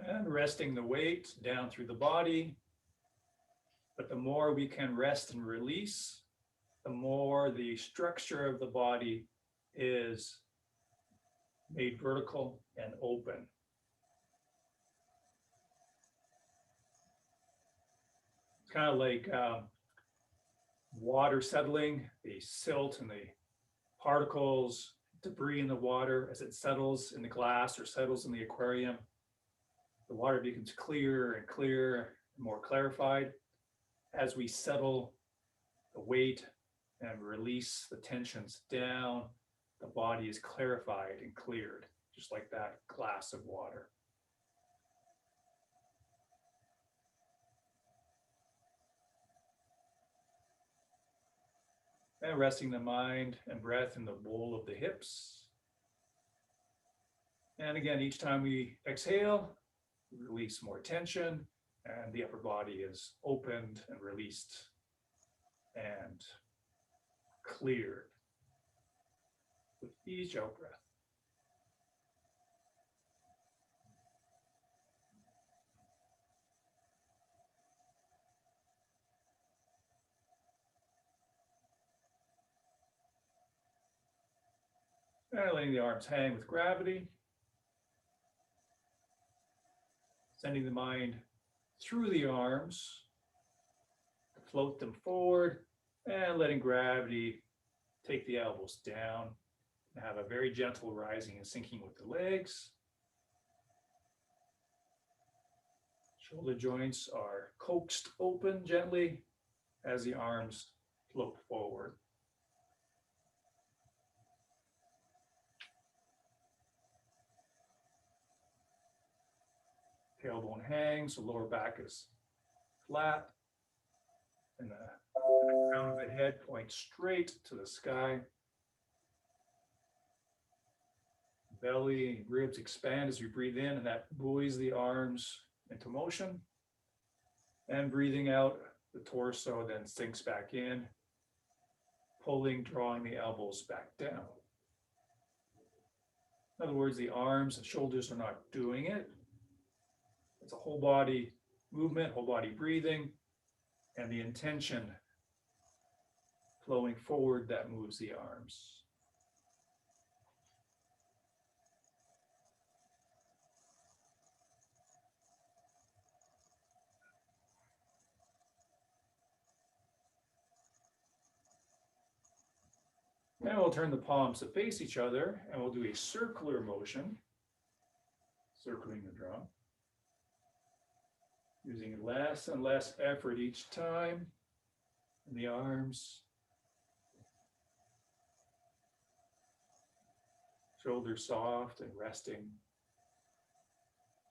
And resting the weight down through the body. But the more we can rest and release, the more the structure of the body is made vertical and open. It's kind of like water settling, the silt and the particles, debris in the water as it settles in the glass or settles in the aquarium. The water becomes clearer and clearer, more clarified. As we settle the weight and release the tensions down, the body is clarified and cleared, just like that glass of water. And resting the mind and breath in the bowl of the hips. And again, each time we exhale, we release more tension, and the upper body is opened and released and cleared with each out breath. And letting the arms hang with gravity. Sending the mind through the arms, float them forward, and letting gravity take the elbows down. And have a very gentle rising and sinking with the legs. Shoulder joints are coaxed open gently as the arms float forward. Tailbone hangs, the lower back is flat, and the crown of the head points straight to the sky. Belly and ribs expand as we breathe in, and that buoys the arms into motion. And breathing out, the torso then sinks back in, pulling, drawing the elbows back down. In other words, the arms and shoulders are not doing it. It's a whole body movement, whole body breathing, and the intention flowing forward that moves the arms. Now we'll turn the palms to face each other, and we'll do a circular motion, circling the drum, using less and less effort each time in the arms, shoulders soft and resting,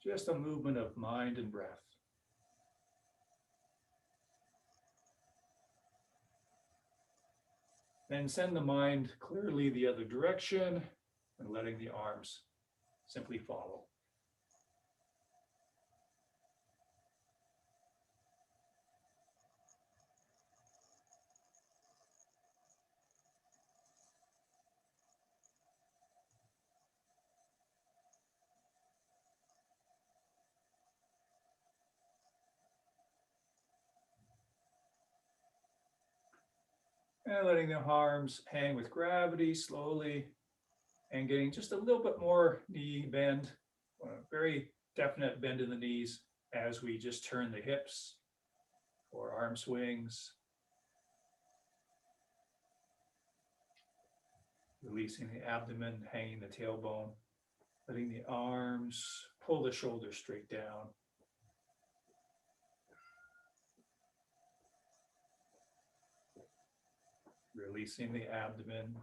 just a movement of mind and breath. Then send the mind clearly the other direction and letting the arms simply follow. And letting the arms hang with gravity slowly and getting just a little bit more knee bend, a very definite bend in the knees as we just turn the hips or arm swings. Releasing the abdomen, hanging the tailbone, letting the arms pull the shoulders straight down. Releasing the abdomen.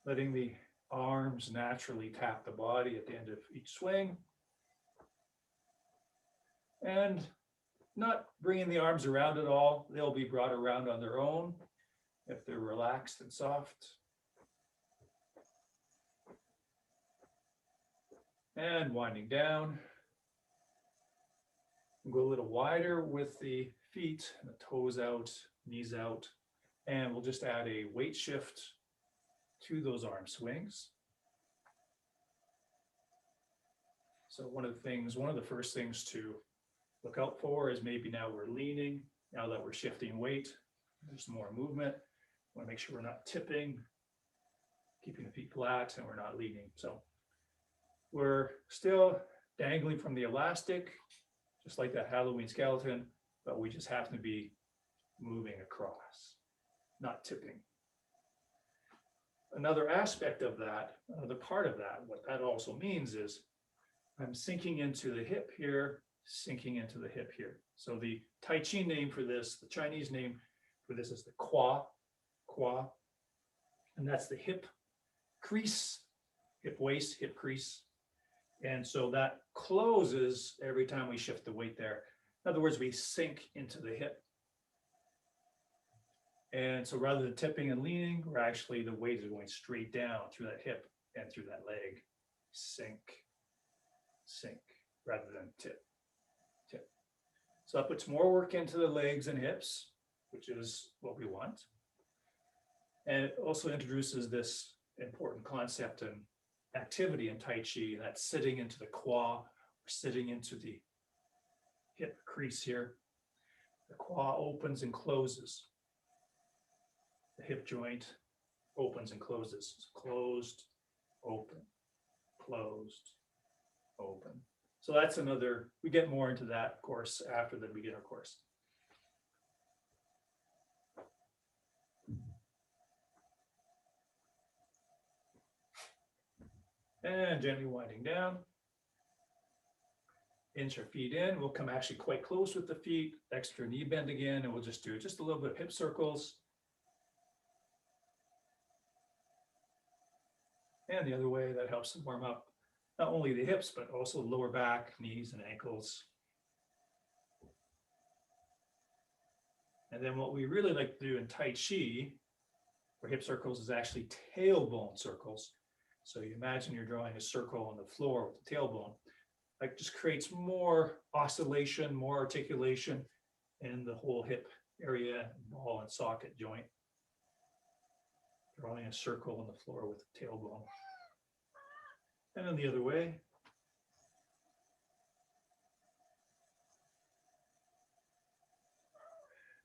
Letting the arms naturally tap the body at the end of each swing. And not bringing the arms around at all. They'll be brought around on their own if they're relaxed and soft. And winding down. We'll go a little wider with the feet, the toes out, knees out, and we'll just add a weight shift to those arm swings. So one of the first things to look out for is maybe now we're leaning, now that we're shifting weight, there's more movement. Want to make sure we're not tipping, keeping the feet flat, and we're not leaning. So we're still dangling from the elastic, just like that Halloween skeleton, but we just happen to be moving across, not tipping. Another aspect of that, another part of that, what that also means is I'm sinking into the hip here, sinking into the hip here. So the Tai Chi name for this, the Chinese name for this is the Qua, and that's the hip crease, hip waist, hip crease. And so that closes every time we shift the weight there. In other words, we sink into the hip. And so rather than tipping and leaning, we're actually, the weight is going straight down through that hip and through that leg. Sink, sink, rather than tip, tip. So that puts more work into the legs and hips, which is what we want. And it also introduces this important concept and activity in Tai Chi, and that's sitting into the Qua, or sitting into the hip crease here. The Qua opens and closes. The hip joint opens and closes. It's closed, open, closed, open. So that's another, we get more into that, of course, after the beginner course. And gently winding down. Inch our feet in. We'll come actually quite close with the feet, extra knee bend again, and we'll just do just a little bit of hip circles. And the other way, that helps to warm up not only the hips, but also the lower back, knees, and ankles. And then what we really like to do in Tai Chi for hip circles is actually tailbone circles. So you imagine you're drawing a circle on the floor with the tailbone. That just creates more oscillation, more articulation in the whole hip area, ball and socket joint. Drawing a circle on the floor with the tailbone. And then the other way.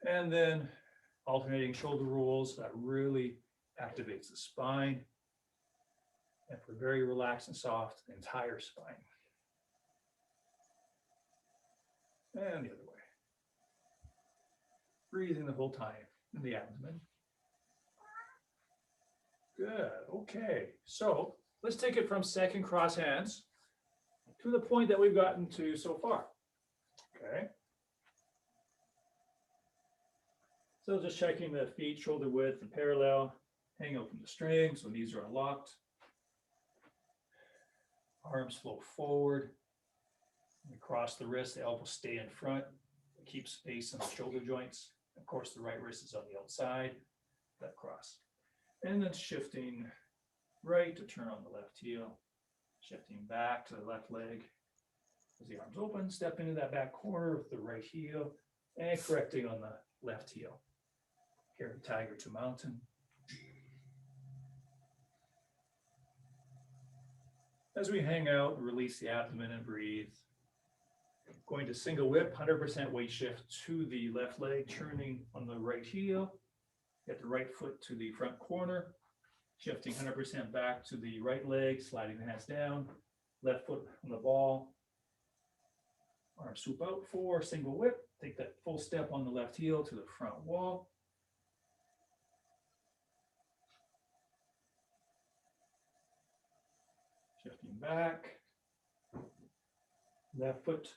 And then alternating shoulder rolls, that really activates the spine. And if we're very relaxed and soft, the entire spine. And the other way. Breathing the whole time in the abdomen. Good, okay. So let's take it from second cross hands to the point that we've gotten to so far, okay? So just checking the feet, shoulder width and parallel, hang out from the string, so knees are unlocked. Arms flow forward. Across the wrist, the elbows stay in front. Keep space in the shoulder joints. Of course, the right wrist is on the outside, that cross. And then shifting right to turn on the left heel. Shifting back to the left leg. As the arms open, step into that back corner with the right heel and correcting on the left heel. Here, tiger to mountain. As we hang out, release the abdomen and breathe. Going to single whip, 100% weight shift to the left leg, turning on the right heel. Get the right foot to the front corner, shifting 100% back to the right leg, sliding the hands down, left foot on the ball. Arms swoop out for single whip. Take that full step on the left heel to the front wall. Shifting back. Left foot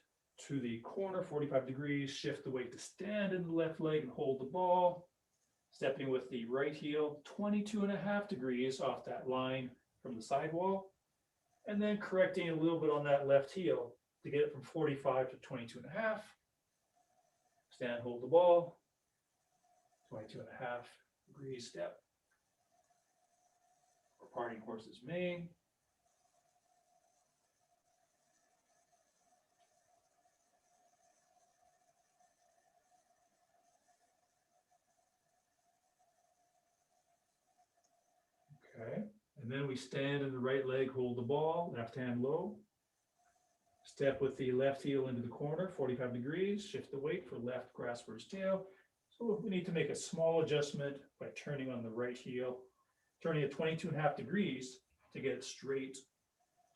to the corner, 45 degrees. Shift the weight to stand in the left leg and hold the ball. Stepping with the right heel, 22.5 degrees off that line from the sidewall. And then correcting a little bit on that left heel to get it from 45 to 22.5. Stand, hold the ball, 22.5 degrees step. For parting horse's mane. Okay, and then we stand in the right leg, hold the ball, left hand low. Step with the left heel into the corner, 45 degrees, shift the weight for left grassbird's tail. So we need to make a small adjustment by turning on the right heel, turning it 22.5 degrees to get it straight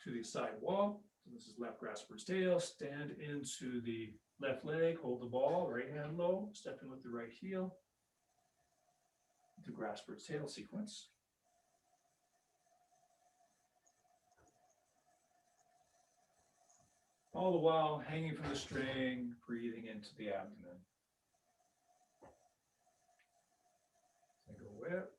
to the side wall. So this is left grassbird's tail, stand into the left leg, hold the ball, right hand low, step in with the right heel, into grassbird's tail sequence. All the while hanging from the string, breathing into the abdomen. Single whip.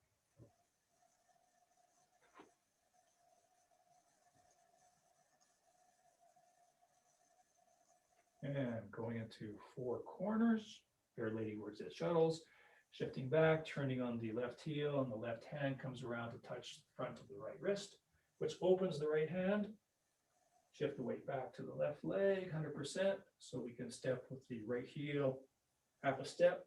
And going into four corners, fair lady works at shuttles, shifting back, turning on the left heel, and the left hand comes around to touch the front of the right wrist, which opens the right hand. Shift the weight back to the left leg, 100%, so we can step with the right heel, half a step,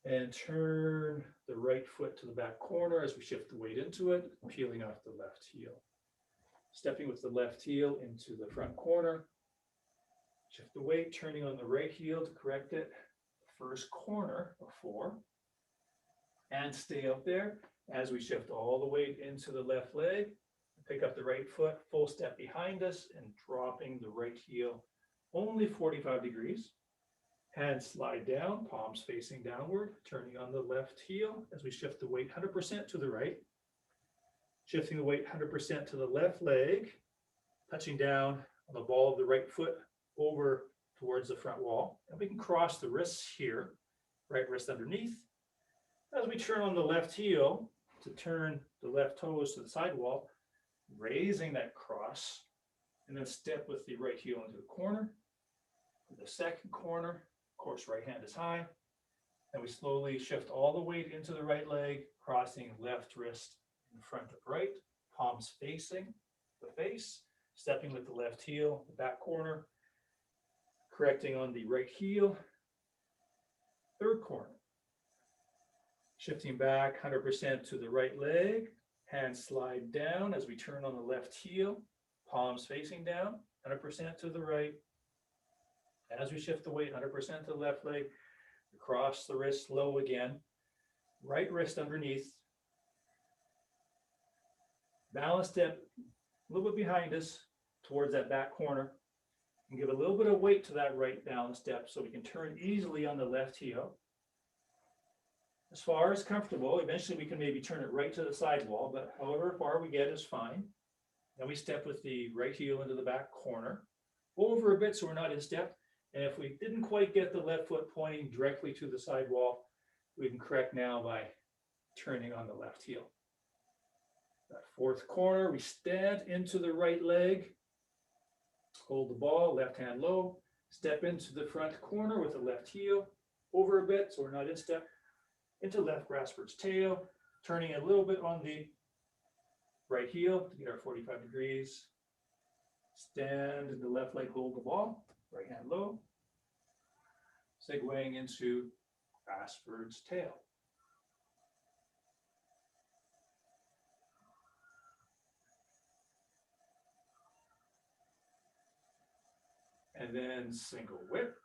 and turn the right foot to the back corner as we shift the weight into it, peeling off the left heel. Stepping with the left heel into the front corner, shift the weight, turning on the right heel to correct it, first corner of four, and stay up there as we shift all the weight into the left leg. Pick up the right foot, full step behind us, and dropping the right heel only 45 degrees. Hands slide down, palms facing downward, turning on the left heel as we shift the weight 100% to the right. Shifting the weight 100% to the left leg, touching down on the ball of the right foot over towards the front wall. And we can cross the wrists here, right wrist underneath. As we turn on the left heel to turn the left toes to the sidewall, raising that cross, and then step with the right heel into the corner. The second corner, of course, right hand is high. And we slowly shift all the weight into the right leg, crossing left wrist in front of right, palms facing the face, stepping with the left heel, the back corner, correcting on the right heel, third corner. Shifting back 100% to the right leg, hands slide down as we turn on the left heel, palms facing down, 100% to the right. As we shift the weight 100% to the left leg, across the wrist low again, right wrist underneath. Balance step a little bit behind us towards that back corner, and give a little bit of weight to that right balance step so we can turn easily on the left heel. As far as comfortable, eventually we can maybe turn it right to the sidewall, but however far we get is fine. Then we step with the right heel into the back corner, over a bit so we're not in step. And if we didn't quite get the left foot pointing directly to the sidewall, we can correct now by turning on the left heel. That fourth corner, we stand into the right leg, hold the ball, left hand low, step into the front corner with the left heel, over a bit so we're not in step, into left grassbird's tail, turning a little bit on the right heel to get our 45 degrees. Stand in the left leg, hold the ball, right hand low, segueing into grassbird's tail. And then single whip.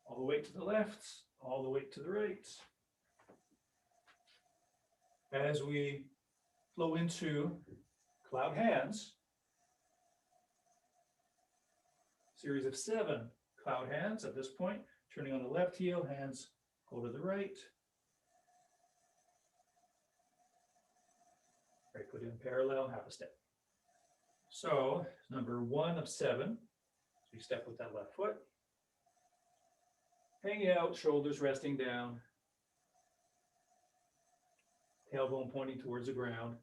All the way to the left, all the way to the right. As we flow into cloud hands, series of 7 cloud hands at this point, turning on the left heel, hands go to the right. Right foot in parallel, half a step. So number 1 of 7, so you step with that left foot. Hanging out, shoulders resting down. Tailbone pointing towards the ground.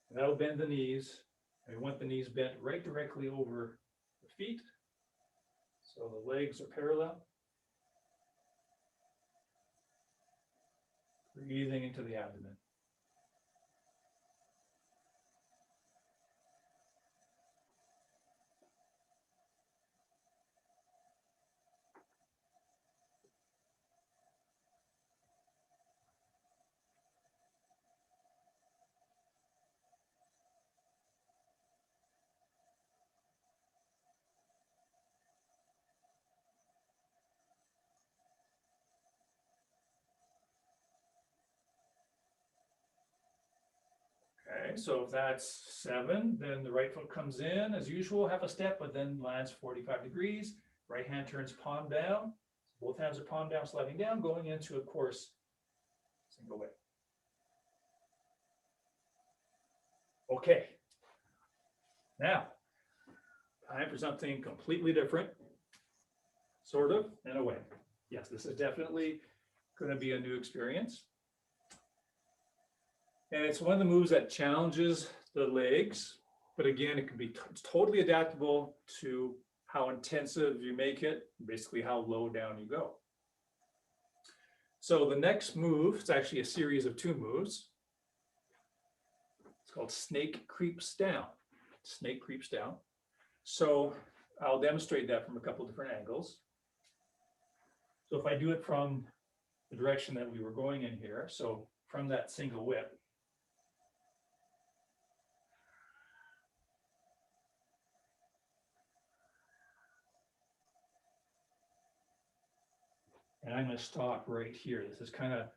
And that'll bend the knees. And we want the knees bent right directly over the feet. So the legs are parallel. Breathing into the abdomen. so if that's 7, then the right foot comes in as usual, half a step, but then lands 45 degrees. Right hand turns palm down. Both hands are palm down, sliding down, going into, of course, single whip. Okay. Now, time for something completely different, sort of, in a way. Yes, this is definitely going to be a new experience. And it's one of the moves that challenges the legs, but again, it can be totally adaptable to how intensive you make it, basically how low down you go. So the next move, it's actually a series of 2 moves. It's called snake creeps down. Snake creeps down. So I'll demonstrate that from a couple different angles. So if I do it from the direction that we were going in here, so from that single whip, and I'm going to stop right here. This is kind of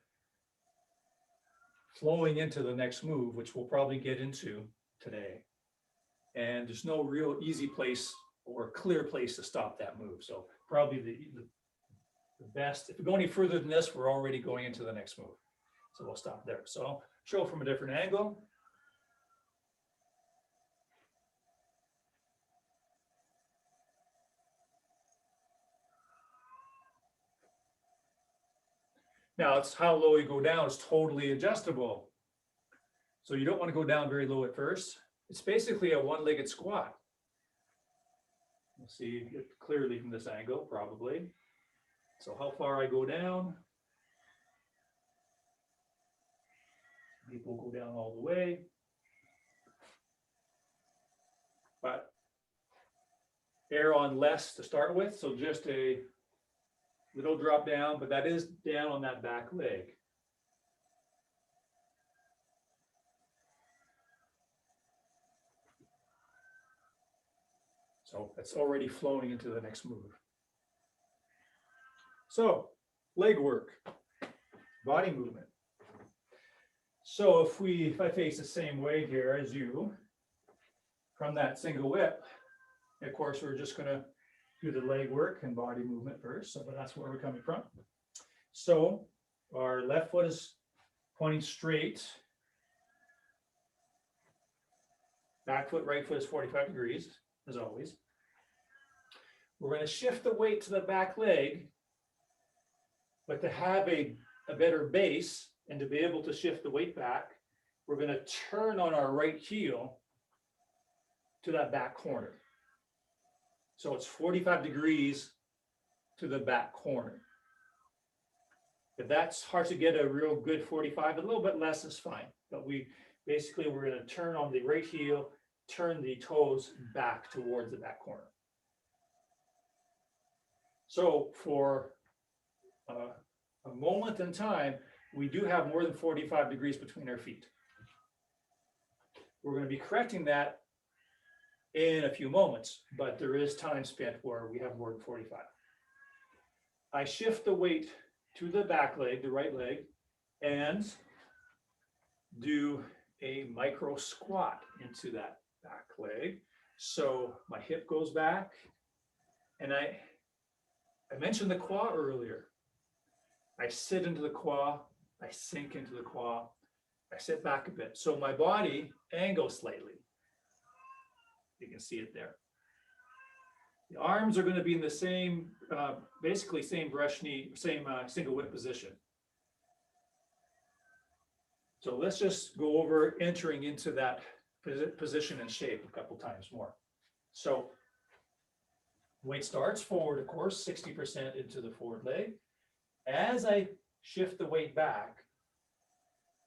flowing into the next move, which we'll probably get into today. And there's no real easy place or clear place to stop that move. So probably the best, if we go any further than this, we're already going into the next move. So we'll stop there. So I'll show from a different angle. Now, it's how low you go down is totally adjustable. So you don't want to go down very low at first. It's basically a one-legged squat. You'll see it clearly from this angle, probably. So how far I go down. People go down all the way. But err on less to start with, so just a little drop down, but that is down on that back leg. So it's already flowing into the next move. So leg work, body movement. So if I face the same way here as you, from that single whip, of course, we're just going to do the leg work and body movement first. So that's where we're coming from. So our left foot is pointing straight. Back foot, right foot is 45 degrees, as always. We're going to shift the weight to the back leg, but to have a better base and to be able to shift the weight back, we're going to turn on our right heel to that back corner. So it's 45 degrees to the back corner. If that's hard to get a real good 45, a little bit less is fine. But we're going to turn on the right heel, turn the toes back towards the back corner. So for a moment in time, we do have more than 45 degrees between our feet. We're going to be correcting that in a few moments, but there is time spent where we have more than 45. I shift the weight to the back leg, the right leg, and do a micro squat into that back leg. So my hip goes back, and I mentioned the quad earlier. I sit into the quad, I sink into the quad, I sit back a bit. So my body angles slightly. You can see it there. The arms are going to be in the same, basically same brush knee, same single whip position. So let's just go over entering into that position and shape a couple times more. So weight starts forward, of course, 60% into the forward leg. As I shift the weight back,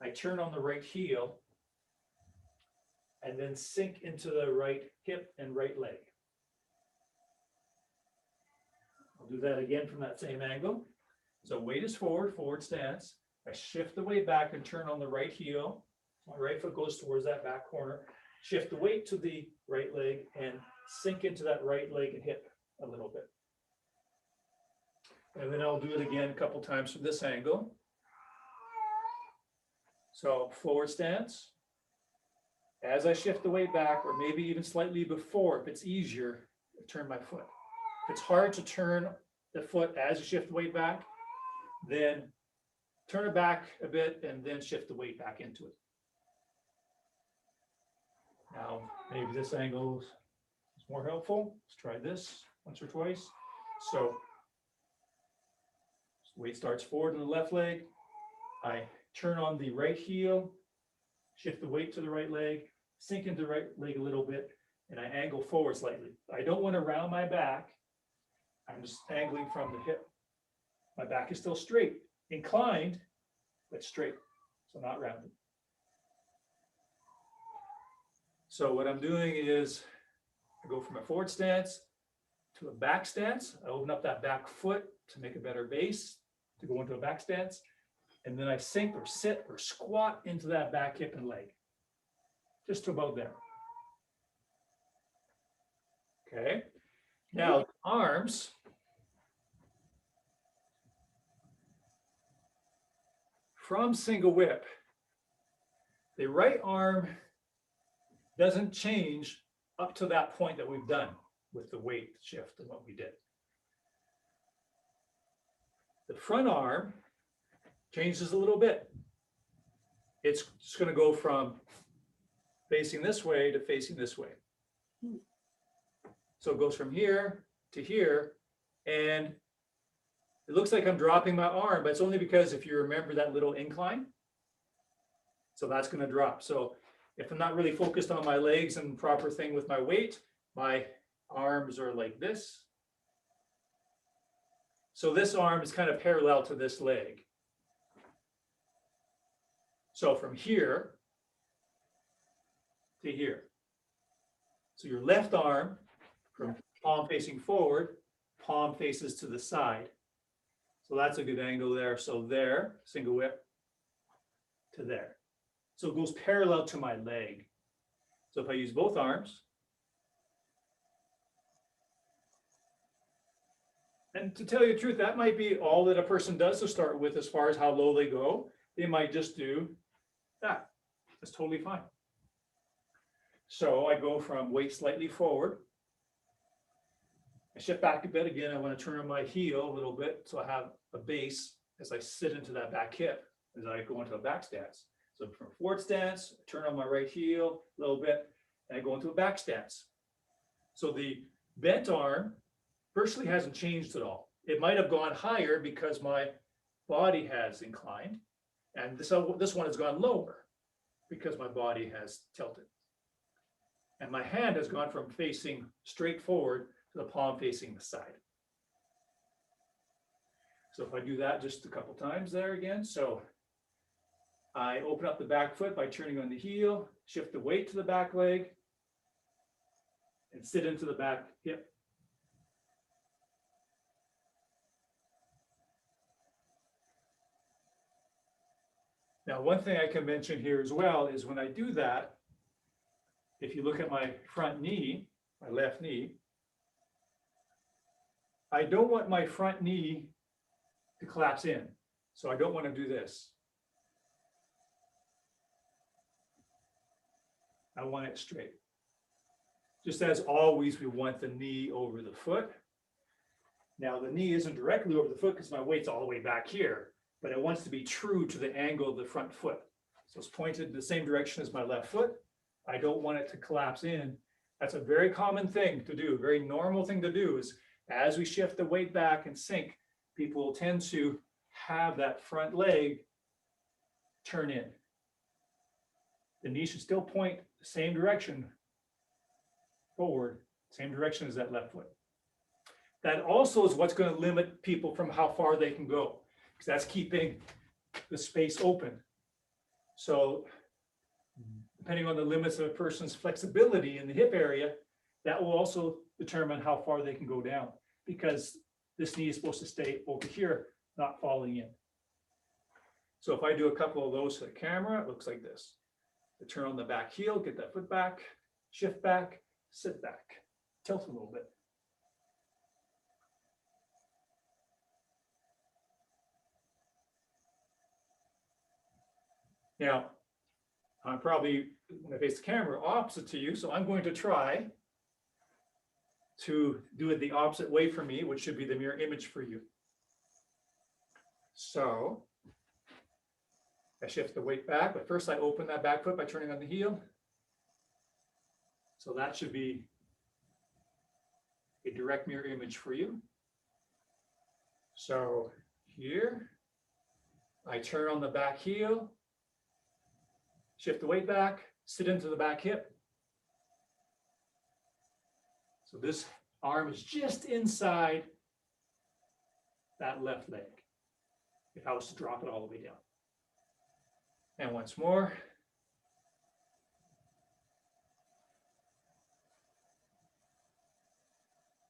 I turn on the right heel and then sink into the right hip and right leg. I'll do that again from that same angle. So weight is forward, forward stance. I shift the weight back and turn on the right heel. My right foot goes towards that back corner. Shift the weight to the right leg and sink into that right leg and hip a little bit. And then I'll do it again a couple times from this angle. So forward stance, as I shift the weight back, or maybe even slightly before, if it's easier, turn my foot. If it's hard to turn the foot as you shift the weight back, then turn it back a bit and then shift the weight back into it. Now, maybe this angle is more helpful. Let's try this once or twice. So weight starts forward in the left leg. I turn on the right heel, shift the weight to the right leg, sink into the right leg a little bit, and I angle forward slightly. I don't want to round my back. I'm just angling from the hip. My back is still straight, inclined, but straight, so not rounded. So what I'm doing is I go from a forward stance to a back stance. I open up that back foot to make a better base to go into a back stance. And then I sink or sit or squat into that back hip and leg, just to about there. Okay. Now, arms. From single whip, the right arm doesn't change up to that point that we've done with the weight shift and what we did. The front arm changes a little bit. It's just going to go from facing this way to facing this way. So it goes from here to here, and it looks like I'm dropping my arm, but it's only because if you remember that little incline, so that's going to drop. So if I'm not really focused on my legs and proper thing with my weight, my arms are like this. So this arm is kind of parallel to this leg. So from here to here. So your left arm, from palm facing forward, palm faces to the side. So that's a good angle there. So there, single whip to there. So it goes parallel to my leg. So if I use both arms, and to tell you the truth, that might be all that a person does to start with as far as how low they go. They might just do that. That's totally fine. So I go from weight slightly forward. I shift back a bit. Again, I want to turn on my heel a little bit so I have a base as I sit into that back hip as I go into a back stance. So from a forward stance, I turn on my right heel a little bit, and I go into a back stance. So the bent arm virtually hasn't changed at all. It might have gone higher because my body has inclined, and this one has gone lower because my body has tilted. And my hand has gone from facing straight forward to the palm facing the side. So if I do that just a couple times there again, so I open up the back foot by turning on the heel, shift the weight to the back leg, and sit into the back hip. Now, one thing I can mention here as well is when I do that, if you look at my front knee, my left knee, I don't want my front knee to collapse in. So I don't want to do this. I want it straight. Just as always, we want the knee over the foot. Now, the knee isn't directly over the foot because my weight's all the way back here, but it wants to be true to the angle of the front foot. So it's pointed the same direction as my left foot. I don't want it to collapse in. That's a very common thing to do. A very normal thing to do is as we shift the weight back and sink, people will tend to have that front leg turn in. The knee should still point the same direction forward, same direction as that left foot. That also is what's going to limit people from how far they can go, because that's keeping the space open. So depending on the limits of a person's flexibility in the hip area, that will also determine how far they can go down, because this knee is supposed to stay over here, not falling in. So if I do a couple of those to the camera, it looks like this. I turn on the back heel, get that foot back, shift back, sit back, tilt a little bit. Now, I'm probably going to face the camera opposite to you, so I'm going to try to do it the opposite way for me, which should be the mirror image for you. So I shift the weight back, but first I open that back foot by turning on the heel. So that should be a direct mirror image for you. So here, I turn on the back heel, shift the weight back, sit into the back hip. So this arm is just inside that left leg, if I was to drop it all the way down. And once more.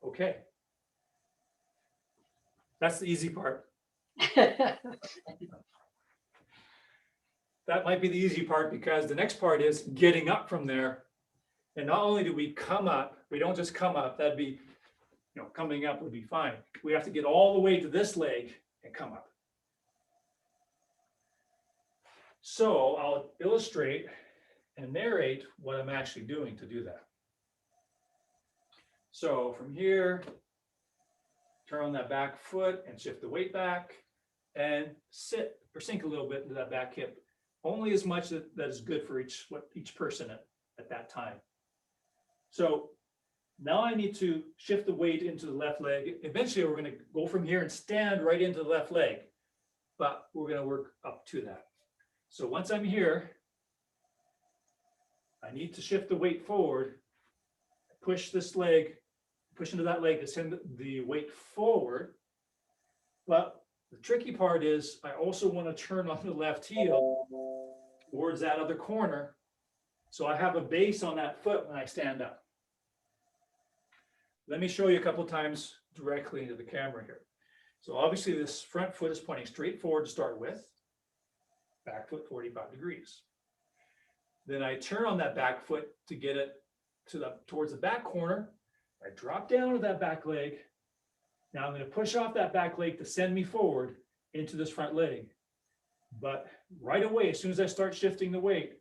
Okay. That's the easy part. That might be the easy part because the next part is getting up from there. And not only do we come up, we don't just come up, that'd be, coming up would be fine. We have to get all the way to this leg and come up. So I'll illustrate and narrate what I'm actually doing to do that. So from here, turn on that back foot and shift the weight back and sit or sink a little bit into that back hip, only as much that is good for each person at that time. So now I need to shift the weight into the left leg. Eventually, we're going to go from here and stand right into the left leg, but we're going to work up to that. So once I'm here, I need to shift the weight forward, push this leg, push into that leg to send the weight forward. But the tricky part is I also want to turn on the left heel towards that other corner. So I have a base on that foot when I stand up. Let me show you a couple times directly into the camera here. So obviously this front foot is pointing straight forward to start with, back foot 45 degrees. Then I turn on that back foot to get it towards the back corner. I drop down to that back leg. Now I'm going to push off that back leg to send me forward into this front leg. But right away, as soon as I start shifting the weight,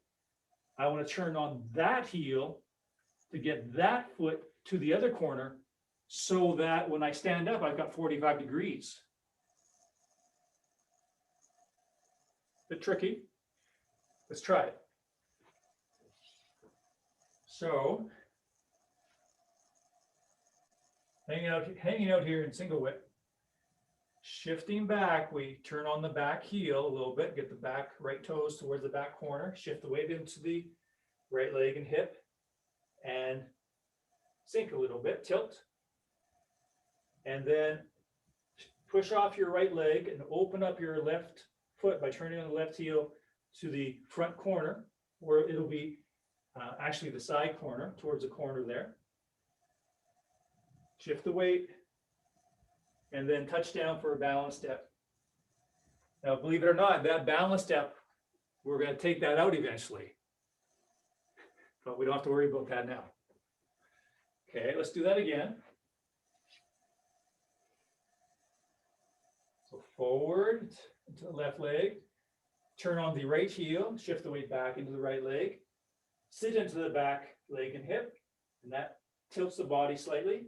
I want to turn on that heel to get that foot to the other corner so that when I stand up, I've got 45 degrees. Bit tricky. Let's try it. So, hanging out here in single whip, shifting back, we turn on the back heel a little bit, get the back right toes towards the back corner, shift the weight into the right leg and hip, and sink a little bit, tilt. And then push off your right leg and open up your left foot by turning on the left heel to the front corner, where it'll be actually the side corner, towards the corner there. Shift the weight, and then touch down for a balance step. Now, believe it or not, that balance step, we're going to take that out eventually. But we don't have to worry about that now. Okay, let's do that again. So forward into the left leg, turn on the right heel, shift the weight back into the right leg, sit into the back leg and hip, and that tilts the body slightly.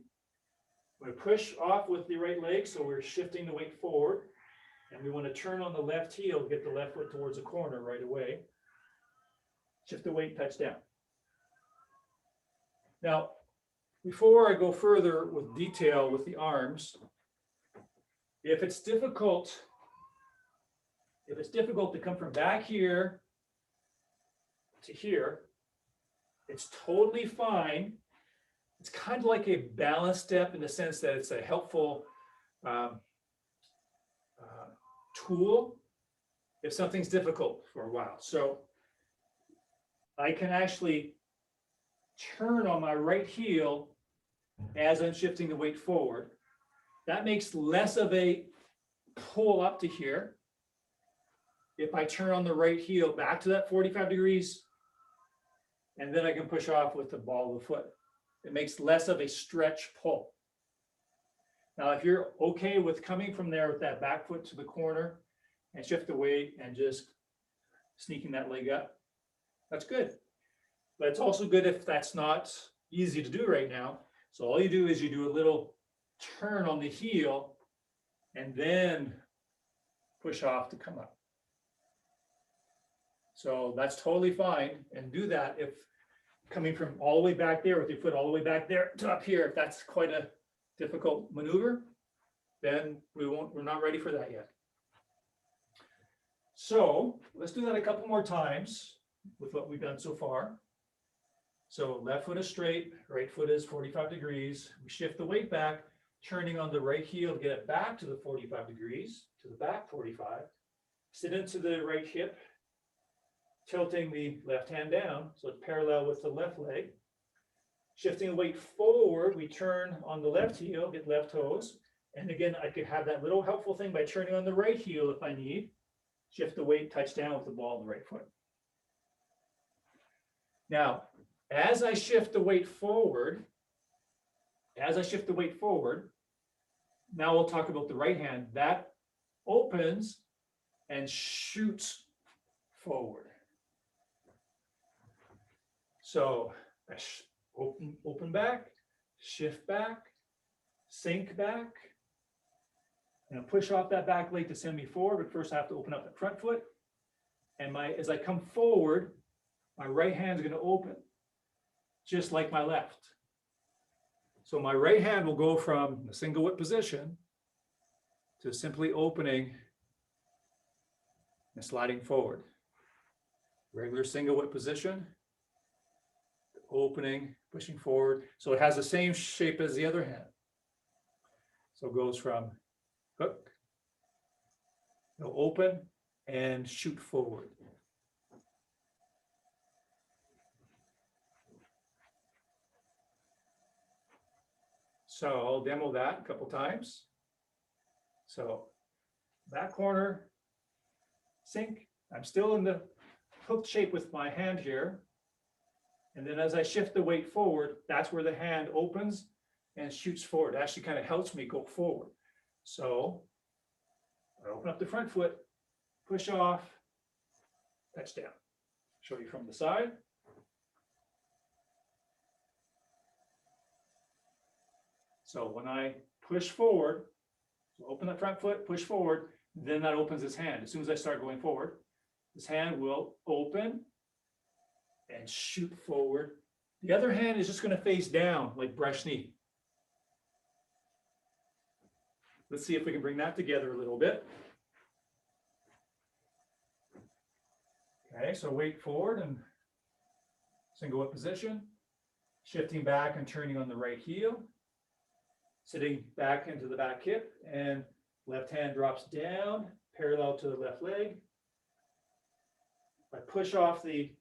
We're going to push off with the right leg, so we're shifting the weight forward, and we want to turn on the left heel, get the left foot towards the corner right away. Shift the weight, touch down. Now, before I go further with detail with the arms, if it's difficult to come from back here to here, it's totally fine. It's kind of like a balance step in the sense that it's a helpful tool if something's difficult for a while. So I can actually turn on my right heel as I'm shifting the weight forward. That makes less of a pull up to here. If I turn on the right heel back to that 45 degrees, and then I can push off with the ball of the foot. It makes less of a stretch pull. Now, if you're okay with coming from there with that back foot to the corner and shift the weight and just sneaking that leg up, That's good. But it's also good if that's not easy to do right now. So all you do is you do a little turn on the heel and then push off to come up. So that's totally fine. And do that if coming from all the way back there with your foot all the way back there to up here, if that's quite a difficult maneuver, then we're not ready for that yet. So let's do that a couple more times with what we've done so far. So left foot is straight, right foot is 45 degrees. We shift the weight back, turning on the right heel to get it back to the 45 degrees, to the back 45. Sit into the right hip, tilting the left hand down so it's parallel with the left leg. Shifting the weight forward, we turn on the left heel, get left toes. And again, I could have that little helpful thing by turning on the right heel if I need. Shift the weight, touch down with the ball of the right foot. Now, as I shift the weight forward, now we'll talk about the right hand. That opens and shoots forward. So I open back, shift back, sink back, and push off that back leg to send me forward. But first I have to open up the front foot. And as I come forward, my right hand is going to open, just like my left. So my right hand will go from the single whip position to simply opening and sliding forward. Regular single whip position, opening, pushing forward. So it has the same shape as the other hand. So it goes from hook, it'll open and shoot forward. So I'll demo that a couple times. So back corner, sink. I'm still in the hooked shape with my hand here. And then as I shift the weight forward, that's where the hand opens and shoots forward. It actually kind of helps me go forward. So I open up the front foot, push off, touch down. Show you from the side. So when I push forward, so open the front foot, push forward, then that opens this hand. As soon as I start going forward, this hand will open and shoot forward. The other hand is just going to face down like brush knee. Let's see if we can bring that together a little bit. Okay, so weight forward and single whip position, shifting back and turning on the right heel, sitting back into the back hip, and left hand drops down, parallel to the left leg. I push off the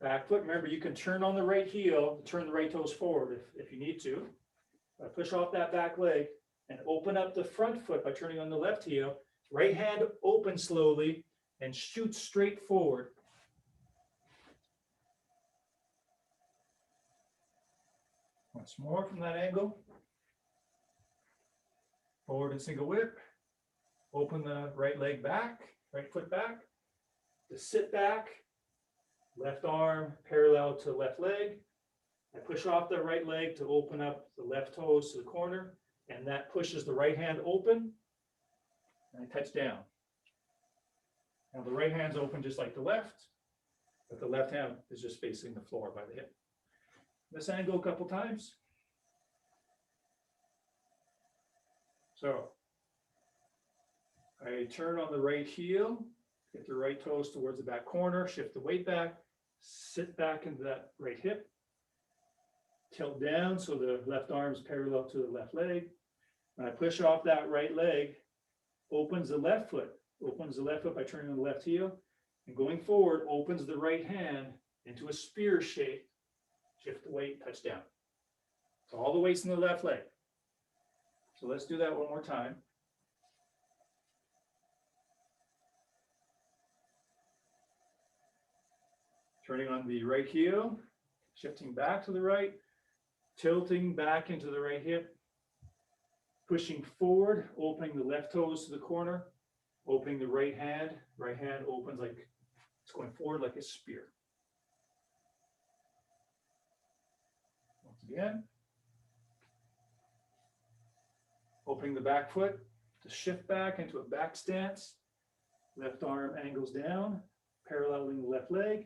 back foot. Remember, you can turn on the right heel, turn the right toes forward if you need to. I push off that back leg and open up the front foot by turning on the left heel. Right hand open slowly and shoot straight forward. Once more from that angle. Forward and single whip. Open the right leg back, right foot back. To sit back, left arm parallel to the left leg. I push off the right leg to open up the left toes to the corner, and that pushes the right hand open, and I touch down. Now the right hand's open just like the left, but the left hand is just facing the floor by the hip. This angle a couple times. So I turn on the right heel, get the right toes towards the back corner, shift the weight back, sit back into that right hip, tilt down so the left arm is parallel to the left leg. When I push off that right leg, opens the left foot by turning on the left heel, and going forward, opens the right hand into a spear shape, shift the weight, touch down. So all the weight's in the left leg. So let's do that one more time. Turning on the right heel, shifting back to the right, tilting back into the right hip, pushing forward, opening the left toes to the corner, opening the right hand opens like it's going forward like a spear. Again. Opening the back foot to shift back into a back stance. Left arm angles down, paralleling the left leg.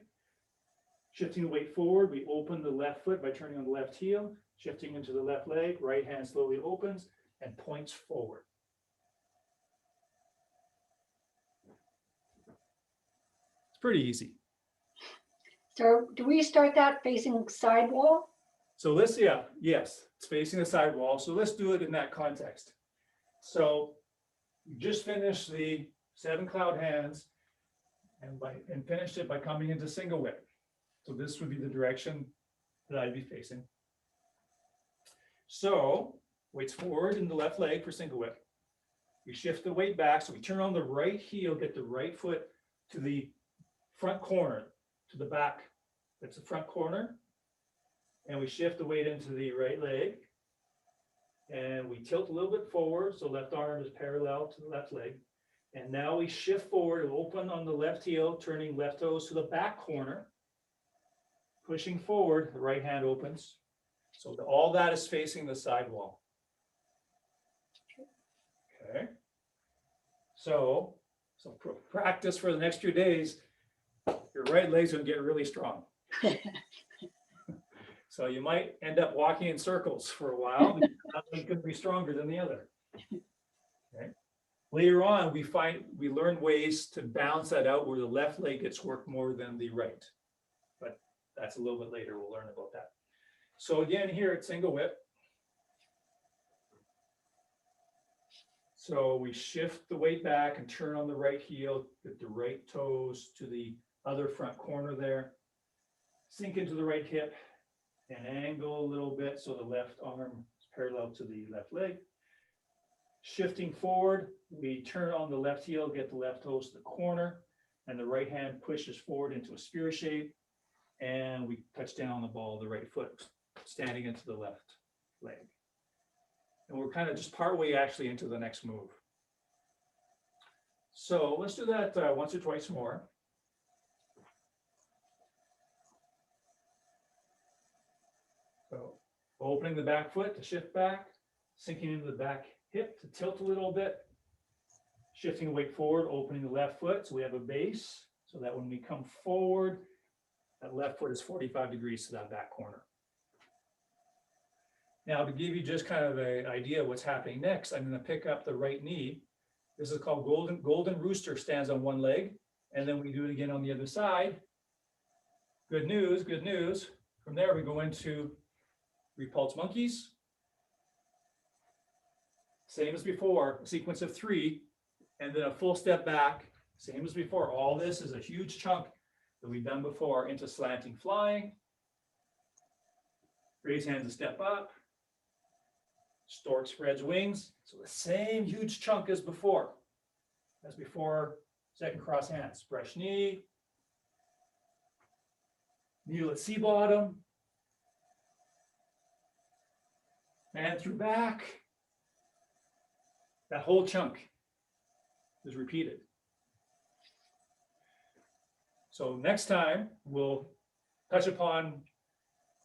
Shifting the weight forward, we open the left foot by turning on the left heel. Shifting into the left leg, right hand slowly opens and points forward. It's pretty easy. So do we start that facing side wall? So let's, yes, it's facing the side wall. So let's do it in that context. So you just finished the 7 cloud hands and finished it by coming into single whip. So this would be the direction that I'd be facing. So weights forward in the left leg for single whip. We shift the weight back. So we turn on the right heel, get the right foot to the front corner, to the back. That's the front corner. And we shift the weight into the right leg. And we tilt a little bit forward. So left arm is parallel to the left leg. And now we shift forward, open on the left heel, turning left toes to the back corner. Pushing forward, the right hand opens. So all that is facing the side wall. Okay. So practice for the next few days. Your right leg's going to get really strong. So you might end up walking in circles for a while. Because that leg's going to be stronger than the other. Okay. Later on, we learn ways to balance that out where the left leg gets worked more than the right. But that's a little bit later. We'll learn about that. So again, here it's single whip. So we shift the weight back and turn on the right heel, get the right toes to the other front corner there. Sink into the right hip and angle a little bit so the left arm is parallel to the left leg. Shifting forward, we turn on the left heel, get the left toes to the corner, and the right hand pushes forward into a spear shape, and we touch down on the ball of the right foot, standing into the left leg. And we're kind of just partway actually into the next move. So let's do that once or twice more. So opening the back foot to shift back, sinking into the back hip to tilt a little bit, shifting the weight forward, opening the left foot so we have a base, so that when we come forward, that left foot is 45 degrees to that back corner. Now, to give you just kind of an idea of what's happening next, I'm going to pick up the right knee. This is called golden rooster, stands on one leg, and then we do it again on the other side. Good news, good news. From there, we go into repulse monkeys. Same as before, a sequence of 3, and then a full step back, same as before. All this is a huge chunk that we've done before into slanting flying. Raise hands a step up. Stork spreads wings. So the same huge chunk as before. Second cross hands. Brush knee. Kneel at sea bottom. And through back. That whole chunk is repeated. So next time we'll touch upon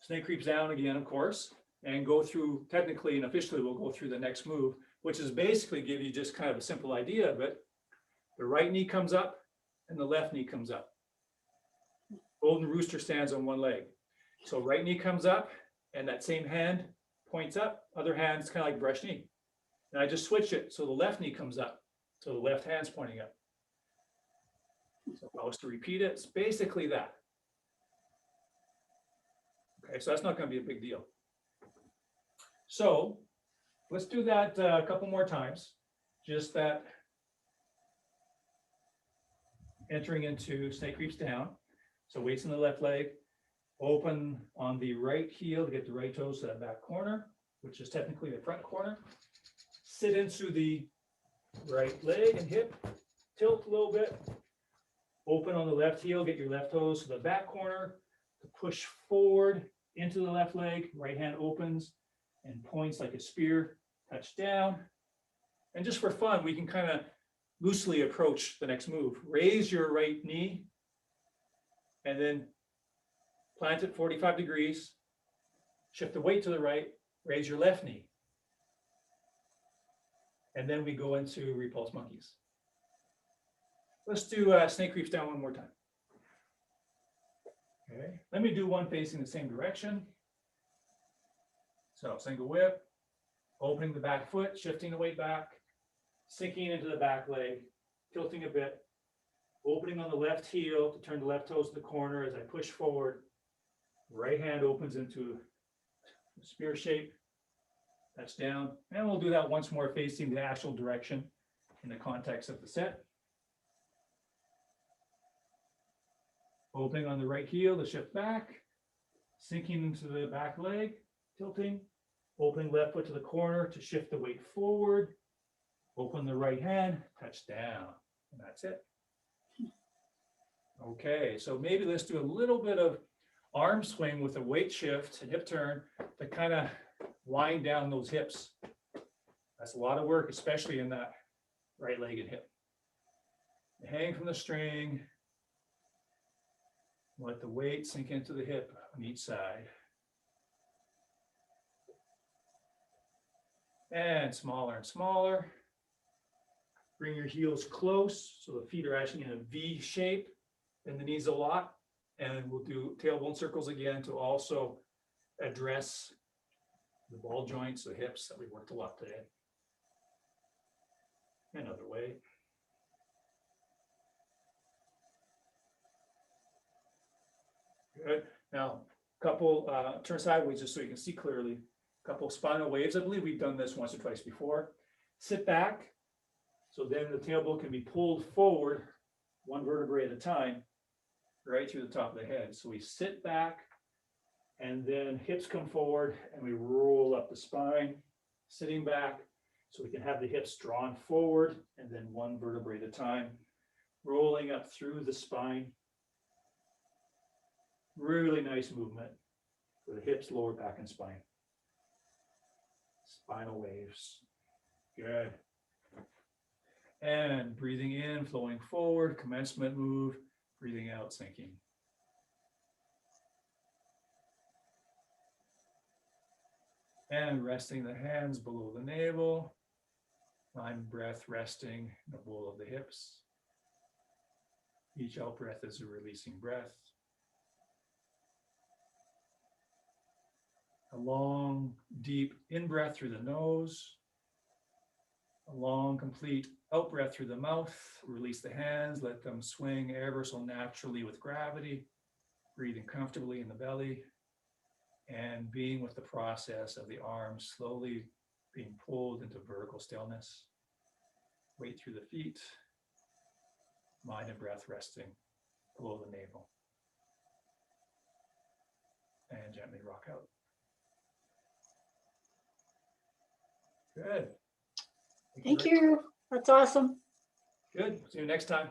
snake creeps down again, of course, and go through, technically and officially, we'll go through the next move, which is basically give you just kind of a simple idea of it. The right knee comes up and the left knee comes up. Golden rooster stands on one leg. So right knee comes up and that same hand points up, other hand's kind of like brush knee. And I just switch it so the left knee comes up. So the left hand's pointing up. So if I was to repeat it, it's basically that. Okay, so that's not going to be a big deal. So let's do that a couple more times. Just that entering into snake creeps down. So weights in the left leg, open on the right heel to get the right toes to that back corner, which is technically the front corner. Sit into the right leg and hip, tilt a little bit. Open on the left heel, get your left toes to the back corner to push forward into the left leg. Right hand opens and points like a spear, touch down. And just for fun, we can kind of loosely approach the next move. Raise your right knee and then plant it 45 degrees. Shift the weight to the right, raise your left knee. And then we go into repulse monkeys. Let's do snake creeps down one more time. Okay, let me do one facing the same direction. So single whip, opening the back foot, shifting the weight back, sinking into the back leg, tilting a bit, opening on the left heel to turn the left toes to the corner as I push forward. Right hand opens into a spear shape. That's down. And we'll do that once more facing the actual direction in the context of the set. Opening on the right heel to shift back, sinking into the back leg, tilting, opening left foot to the corner to shift the weight forward, open the right hand, touch down, and that's it. Okay, so maybe let's do a little bit of arm swing with a weight shift and hip turn to kind of wind down those hips. That's a lot of work, especially in that right leg and hip. Hang from the string. Let the weight sink into the hip on each side. And smaller and smaller. Bring your heels close so the feet are actually in a V shape. Bend the knees a lot. And we'll do tailbone circles again to also address the ball joints, the hips that we worked a lot today. Another way. Good. Now, couple turn sideways just so you can see clearly. Couple spinal waves. I believe we've done this once or twice before. Sit back. So then the tailbone can be pulled forward one vertebrae at a time, right through the top of the head. So we sit back and then hips come forward and we roll up the spine, sitting back so we can have the hips drawn forward and then one vertebrae at a time, rolling up through the spine. Really nice movement for the hips, lower back, and spine. Spinal waves. Good. And breathing in, flowing forward, commencement move, breathing out, sinking. And resting the hands below the navel. Mind breath resting in the bowl of the hips. Each out breath is a releasing breath. A long, deep in-breath through the nose. A long, complete out-breath through the mouth. Release the hands, let them swing ever so naturally with gravity. Breathing comfortably in the belly. And being with the process of the arms slowly being pulled into vertical stillness. Weight through the feet. Mind and breath resting below the navel. And gently rock out. Good. Thank you. That's awesome. Good. See you next time.